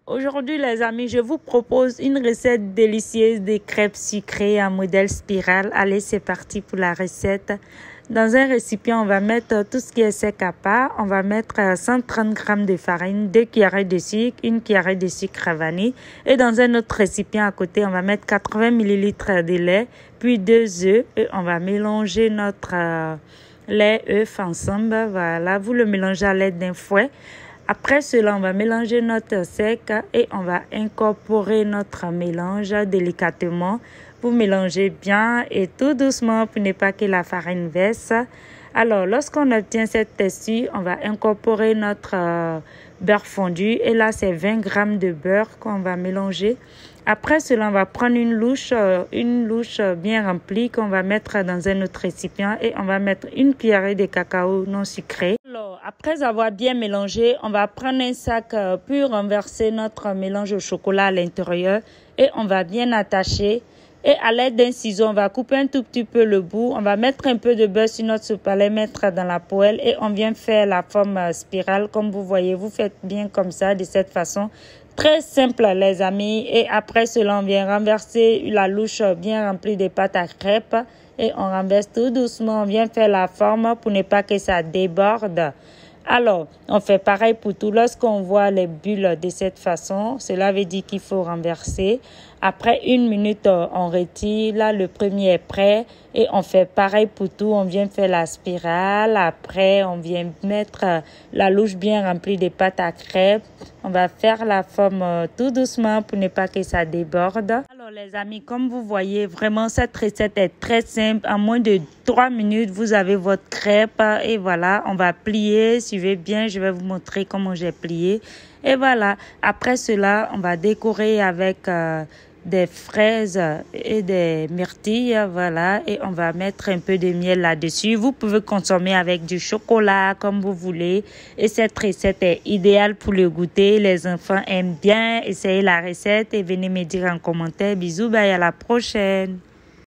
Aujourd'hui, les amis, je vous propose une recette délicieuse de crêpes sucrées en modèle spirale. Allez, c'est parti pour la recette. Dans un récipient, on va mettre tout ce qui est sec à part. On va mettre 130 g de farine, 2 cuillerées de sucre, 1 cuillerée de sucre vanille. Et dans un autre récipient à côté, on va mettre 80 ml de lait, puis 2 œufs. Et on va mélanger notre lait, œufs ensemble. Voilà, vous le mélangez à l'aide d'un fouet. Après cela, on va mélanger notre sec et on va incorporer notre mélange délicatement. Vous mélangez bien et tout doucement pour ne pas que la farine verse. Alors, lorsqu'on obtient cette texture, on va incorporer notre beurre fondu. Et là, c'est 20 g de beurre qu'on va mélanger. Après cela, on va prendre une louche bien remplie qu'on va mettre dans un autre récipient et on va mettre une cuillerée de cacao non sucré. Alors, après avoir bien mélangé, on va prendre un sac puis renverser notre mélange au chocolat à l'intérieur et on va bien attacher. Et à l'aide d'un ciseau, on va couper un tout petit peu le bout. On va mettre un peu de beurre sur notre soupe à lait, mettre dans la poêle et on vient faire la forme spirale. Comme vous voyez, vous faites bien comme ça, de cette façon. Très simple, les amis. Et après cela, on vient renverser la louche bien remplie de pâte à crêpes. Et on renverse tout doucement. On vient faire la forme pour ne pas que ça déborde. Alors, on fait pareil pour tout. Lorsqu'on voit les bulles de cette façon, cela veut dire qu'il faut renverser. Après 1 minute, on retire. Là, le premier est prêt. Et on fait pareil pour tout. On vient faire la spirale. Après, on vient mettre la louche bien remplie de pâte à crêpes. On va faire la forme tout doucement pour ne pas que ça déborde. Alors, les amis, comme vous voyez, vraiment, cette recette est très simple. En moins de 3 minutes, vous avez votre crêpe. Et voilà, on va plier. Suivez bien, je vais vous montrer comment j'ai plié. Et voilà, après cela, on va décorer avec des fraises et des myrtilles, voilà, et on va mettre un peu de miel là-dessus. Vous pouvez consommer avec du chocolat comme vous voulez. Et cette recette est idéale pour le goûter. Les enfants aiment bien. Essayez la recette et venez me dire en commentaire. Bisous, bye, à la prochaine.